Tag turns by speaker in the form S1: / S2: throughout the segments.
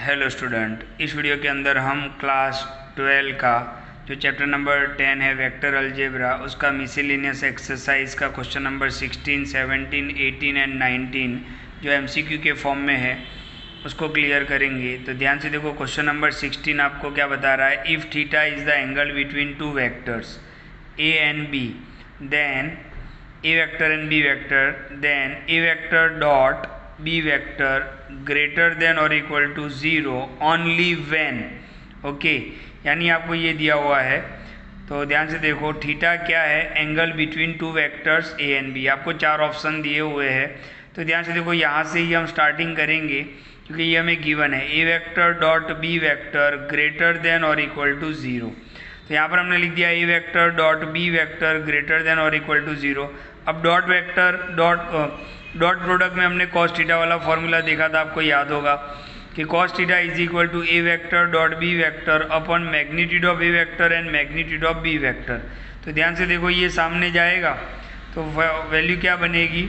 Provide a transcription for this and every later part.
S1: Hello student, इस video के अंदर हम क्लास 12 का जो चैप्टर नंबर 10 है वेक्टर अलजेब्रा, उसका मिसलेनियस एक्सरसाइज का क्वेश्चन नंबर 16, 17, 18 एंड 19 जो एमसीक्यू के फॉर्म में है उसको क्लियर करेंगे। तो ध्यान से देखो, क्वेश्चन नंबर 16 आपको क्या बता रहा है। If theta is the angle between two vectors A and B, then A vector and B vector, then A vector dot B vector greater than और equal to 0 only when. Okay, यानी आपको ये दिया हुआ है। तो ध्यान से देखो, थीटा क्या है, angle between two vectors A and B. आपको चार ऑप्शन दिए हुए हैं, तो ध्यान से देखो, यहाँ से ही हम स्टार्टिंग करेंगे क्योंकि ये हमें गिवन है। A vector dot B vector greater than और इक्वल टू 0। तो यहाँ पर हमने लिख दिया A vector dot B vector greater than और इक्वल टू 0। अब डॉट वेक्टर डॉट प्रोडक्ट में हमने कॉस थीटा वाला फॉर्मूला देखा था, आपको याद होगा कि cos theta is equal to A vector dot B vector upon magnitude of A vector and magnitude of B vector. तो ध्यान से देखो, ये सामने जाएगा तो वैल्यू क्या बनेगी,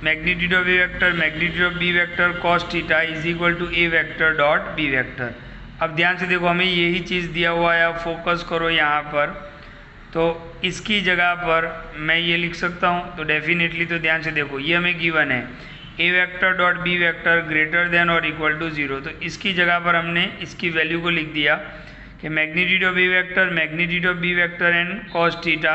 S1: magnitude of A vector magnitude of B vector cos theta is equal to A vector dot B vector. अब ध्यान से देखो, हमें यही चीज़ दिया हुआ है। अब फोकस करो यहाँ पर, तो इसकी जगह पर मैं ये लिख सकता हूँ। तो डेफिनेटली, तो ध्यान से देखो, ये हमें गिवन है A vector dot B vector greater than और इक्वल टू 0। तो इसकी जगह पर हमने इसकी वैल्यू को लिख दिया कि magnitude of A vector magnitude of B vector and cos theta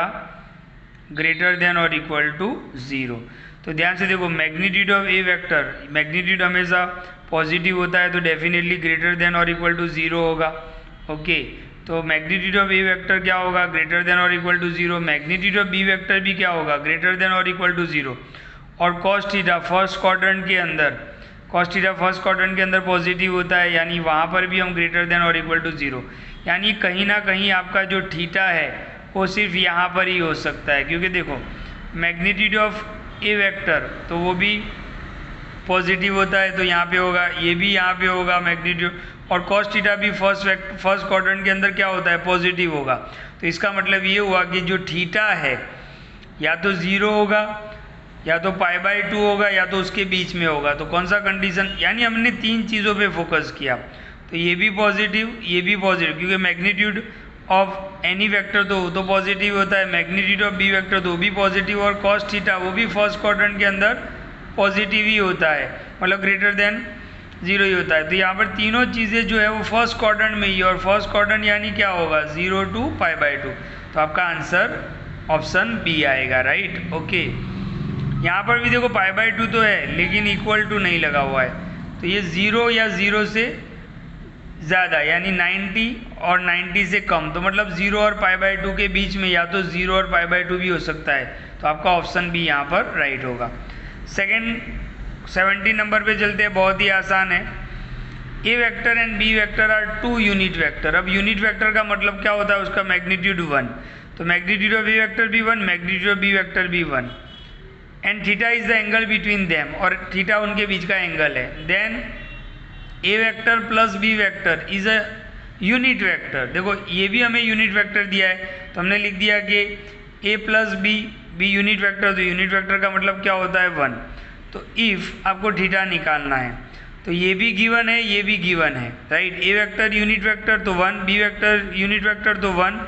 S1: greater than और इक्वल टू 0। तो ध्यान से देखो, magnitude of A vector, magnitude हमेशा पॉजिटिव होता है, तो डेफिनेटली ग्रेटर देन और इक्वल टू 0 होगा। ओके, तो मैग्नीट्यूड ऑफ ए वेक्टर क्या होगा, ग्रेटर देन और equal to 0। Magnitude of B vector भी क्या होगा, ग्रेटर देन और इक्वल टू 0। और कॉस थीटा फर्स्ट क्वाड्रेंट के अंदर, कॉस थीटा फर्स्ट क्वाड्रेंट के अंदर पॉजिटिव होता है, यानी वहाँ पर भी हम ग्रेटर देन और इक्वल टू 0। यानी कहीं ना कहीं आपका जो थीटा है वो सिर्फ यहाँ पर ही हो सकता है, क्योंकि देखो मैग्नीट्यूड ऑफ ए वेक्टर तो वो भी पॉजिटिव होता है, तो यहाँ पे होगा, ये भी यहाँ पे होगा मैग्नीट्यूड, और कॉस थीटा भी फर्स्ट क्वाड्रेंट के अंदर क्या होता है, पॉजिटिव होगा। तो इसका मतलब ये हुआ कि जो थीटा है या तो 0 होगा, या तो π/2 होगा, या तो उसके बीच में होगा। तो कौन सा कंडीशन, यानी हमने तीन चीज़ों पे फोकस किया। तो ये भी पॉजिटिव, ये भी पॉजिटिव, क्योंकि मैग्नीट्यूड ऑफ एनी वेक्टर तो पॉजिटिव होता है, मैग्नीट्यूड ऑफ बी वेक्टर तो भी पॉजिटिव, और कॉस थीटा वो भी फर्स्ट क्वाड्रेंट के अंदर पॉजिटिव ही होता है, मतलब ग्रेटर देन 0 ही होता है। तो यहाँ पर तीनों चीज़ें जो है वो फर्स्ट क्वाड्रेंट में ही, और फर्स्ट क्वाड्रेंट यानी क्या होगा, 0 to π/2। तो आपका आंसर ऑप्शन बी आएगा, राइट। ओके, यहाँ पर भी देखो π/2 तो है, लेकिन इक्वल टू नहीं लगा हुआ है, तो ये 0 या 0 से ज़्यादा, यानी 90 और 90 से कम, तो मतलब 0 और π/2 के बीच में, या तो 0 और π/2 भी हो सकता है। तो आपका ऑप्शन बी यहाँ पर राइट होगा। सेकेंड 17 नंबर पे चलते हैं, बहुत ही आसान है। A vector and B vector are two unit vector. अब यूनिट वेक्टर का मतलब क्या होता है, उसका मैग्नीट्यूड 1। तो मैग्नीट्यूड ऑफ ए वेक्टर भी 1, मैग्नीट्यूड ऑफ बी वेक्टर भी 1, and theta is the angle between them, और थीटा उनके बीच का एंगल है। Then A vector plus B vector is a unit vector. देखो ये भी हमें यूनिट वेक्टर दिया है, तो हमने लिख दिया कि ए प्लस बी यूनिट वेक्टर। तो यूनिट वेक्टर का मतलब क्या होता है, 1। तो इफ़ आपको थीटा निकालना है, तो ये भी गिवन है, ये भी गिवन है, राइट। ए वेक्टर यूनिट वेक्टर तो 1, बी वेक्टर यूनिट वेक्टर तो 1,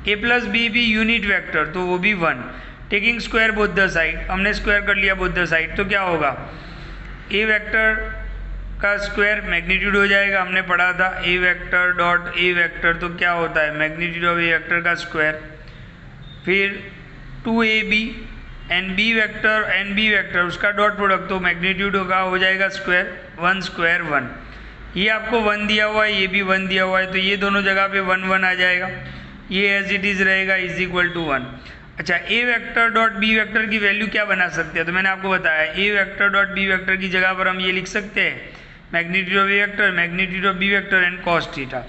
S1: ए प्लस बी भी यूनिट वेक्टर तो वो भी 1। Taking square both the side, हमने स्क्वायर कर लिया बोथ द साइड, तो क्या होगा, ए वेक्टर का स्क्वायर मैग्नीट्यूड हो जाएगा। हमने पढ़ा था ए वेक्टर डॉट ए वेक्टर तो क्या होता है, मैग्नीट्यूड ऑफ ए वेक्टर का स्क्वायर, फिर 2ab and B vector and B vector उसका डॉट प्रोडक्ट, तो मैग्नीट्यूड होगा, हो जाएगा स्क्वायर, 1 स्क्वायर 1। ये आपको 1 दिया हुआ है, ये भी 1 दिया हुआ है, तो ये दोनों जगह पे 1 1 आ जाएगा, ये एज इट इज़ रहेगा, इज इक्वल टू 1। अच्छा, A vector dot B vector की वैल्यू क्या बना सकते हैं, तो मैंने आपको बताया A vector dot B vector की जगह पर हम ये लिख सकते हैं magnitude of A vector magnitude of B vector and cos theta.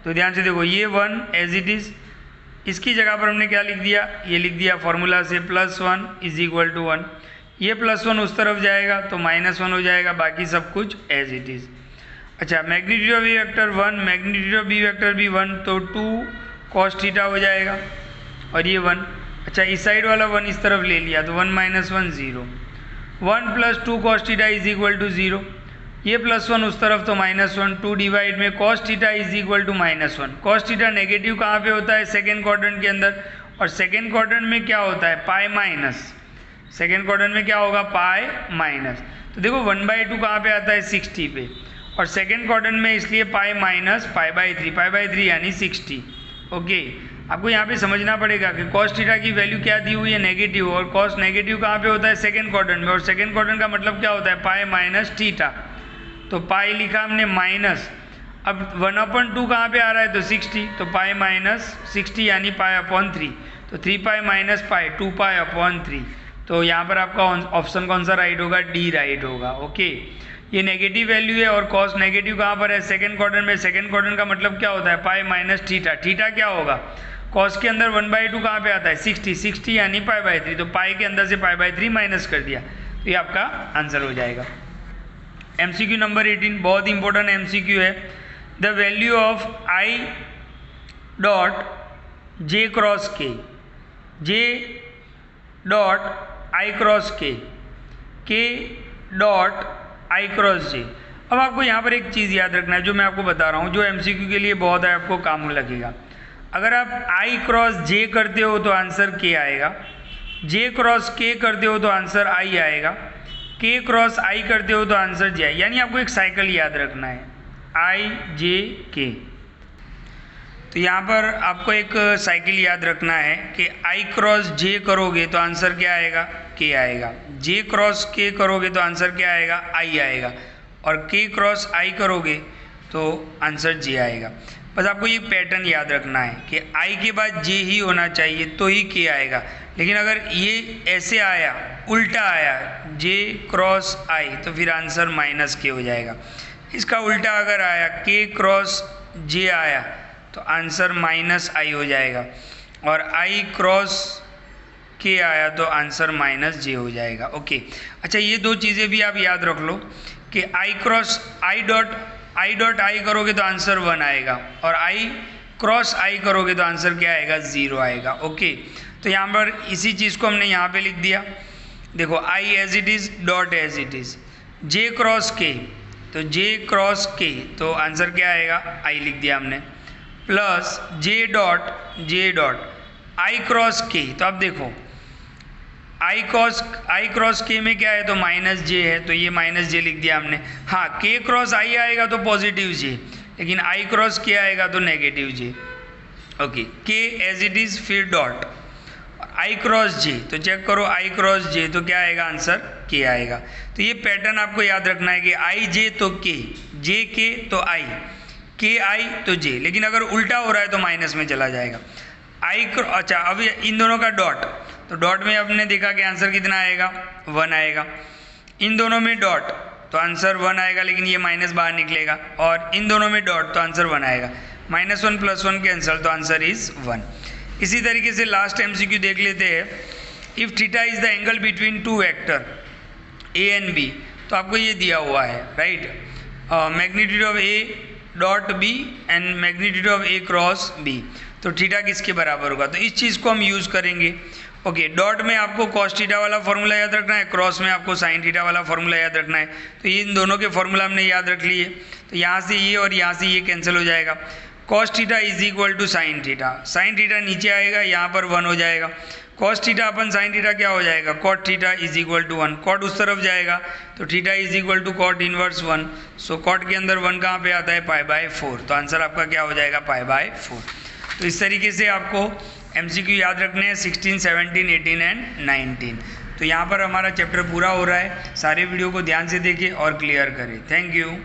S1: तो ध्यान से देखो, ये 1 एज इट इज़, इसकी जगह पर हमने क्या लिख दिया, ये लिख दिया फॉर्मूला से +1 इज इक्वल टू 1। ये +1 उस तरफ जाएगा तो -1 हो जाएगा, बाकी सब कुछ एज इट इज़। अच्छा, magnitude of A vector 1 magnitude of B vector भी 1, तो 2 कॉस थीटा हो जाएगा, और ये 1। अच्छा, इस साइड वाला 1 इस तरफ ले लिया, तो 1 - 1 0, 1 + 2 cos theta is equal to 0। ये +1 उस तरफ तो -1, 2 डिवाइड में cos theta is equal to -1। cos theta negative कहाँ पे होता है? सेकेंड क्वाड्रेंट के अंदर, और सेकेंड क्वाड्रेंट में क्या होता है? Pi minus. सेकेंड क्वाड्रेंट में क्या होगा? Pi minus. तो देखो 1/2 कहाँ पे आता है? 60 पे, और सेकेंड क्वाड्रेंट में इसलिए पाई माइनस पाई/3 यानी 60। ओके, आपको यहाँ पे समझना पड़ेगा कि cos थीटा की वैल्यू क्या दी हुई है? नेगेटिव, और cos नेगेटिव कहाँ पे होता है? सेकेंड क्वाड्रेंट में, और सेकेंड क्वाड्रेंट का मतलब क्या होता है? Pi minus theta. तो पाई लिखा हमने माइनस, अब 1/2 कहाँ पे आ रहा है? तो 60, तो पाई माइनस 60 यानी पाई/3, तो 3 पाई माइनस पाई 2 पाई/3। तो यहाँ पर आपका ऑप्शन कौन सा राइट होगा? डी राइट होगा। ओके, ये नेगेटिव वैल्यू है और cos नेगेटिव कहाँ पर है? सेकेंड क्वाड्रेंट में। सेकेंड क्वाड्रेंट का मतलब क्या होता है? Pi minus theta. थीटा क्या होगा? cos के अंदर 1/2 कहाँ पे आता है? 60 यानी पाई/3, तो पाई के अंदर से पाई/3 माइनस कर दिया, तो ये आपका आंसर हो जाएगा। MCQ नंबर 18 बहुत इंपॉर्टेंट MCQ है। The value of I dot J cross K, J dot I cross K, K dot I cross J। अब आपको यहाँ पर एक चीज़ याद रखना है जो मैं आपको बता रहा हूँ, जो MCQ के लिए बहुत है, आपको काम लगेगा। अगर आप I क्रॉस J करते हो तो आंसर K आएगा, J क्रॉस K करते हो तो आंसर I आएगा, K क्रॉस I करते हो तो आंसर J। यानी आपको एक साइकिल याद रखना है, I J K। तो यहाँ पर आपको एक साइकिल याद रखना है कि I क्रॉस J करोगे तो आंसर क्या आएगा? K आएगा। J क्रॉस K करोगे तो आंसर क्या आएगा? I आएगा। और K क्रॉस I करोगे तो आंसर J आएगा। बस आपको ये पैटर्न याद रखना है कि I के बाद J ही होना चाहिए तो ही K आएगा। लेकिन अगर ये ऐसे आया, उल्टा आया, J क्रॉस I, तो फिर आंसर -K हो जाएगा। इसका उल्टा अगर आया, K क्रॉस J आया, तो आंसर -I हो जाएगा, और I क्रॉस K आया तो आंसर -J हो जाएगा। ओके, अच्छा ये दो चीज़ें भी आप याद रख लो कि I cross I dot I करोगे तो आंसर 1 आएगा, और I क्रॉस I करोगे तो आंसर क्या आएगा? 0 आएगा। ओके, तो यहाँ पर इसी चीज़ को हमने यहाँ पे लिख दिया। देखो I as it is dot as it is, J cross K, तो J क्रॉस K तो आंसर क्या आएगा? I लिख दिया हमने, plus J dot I cross K। तो अब देखो I क्रॉस K में क्या है? तो -J है, तो ये -J लिख दिया हमने। हाँ, K क्रॉस I आएगा तो पॉजिटिव J, लेकिन I क्रॉस K आएगा तो negative J। Okay, K as it is, फिर डॉट I क्रॉस J, तो चेक करो I क्रॉस J तो क्या आएगा? आंसर K आएगा। तो ये पैटर्न आपको याद रखना है कि I J तो K, J K तो I, K I तो J। लेकिन अगर उल्टा हो रहा है तो माइनस में चला जाएगा। अच्छा, अब इन दोनों का डॉट, तो डॉट में हमने देखा कि आंसर कितना आएगा? 1 आएगा। इन दोनों में डॉट तो आंसर 1 आएगा, लेकिन ये माइनस बाहर निकलेगा, और इन दोनों में डॉट तो आंसर 1 आएगा। -1 + 1 कैंसल, तो आंसर इज 1। इसी तरीके से लास्ट MCQ देख लेते हैं। If theta is the angle between to vector A and B, तो आपको ये दिया हुआ है, right? Magnitude of A dot B and magnitude of A cross B, तो थीटा किसके बराबर होगा? तो इस चीज़ को हम यूज़ करेंगे। ओके, डॉट में आपको cos थीटा वाला फॉर्मूला याद रखना है, क्रॉस में आपको sin थीटा वाला फॉर्मूला याद रखना है। तो इन दोनों के फॉर्मूला हमने याद रख लिए, तो यहाँ से ये और यहाँ से ये कैंसिल हो जाएगा। cos theta is equal to sin theta, sin theta नीचे आएगा, यहाँ पर 1 हो जाएगा। cos theta upon sin theta क्या हो जाएगा? cot theta is equal to 1, cot उस तरफ जाएगा तो theta is equal to cot inverse 1। So cot के अंदर 1 कहाँ पे आता है? π/4, तो आंसर आपका क्या हो जाएगा? π/4। तो इस तरीके से आपको MCQ याद रखने हैं 16, 17, 18 एंड 19। तो यहाँ पर हमारा चैप्टर पूरा हो रहा है। सारे वीडियो को ध्यान से देखें और क्लियर करें। Thank you.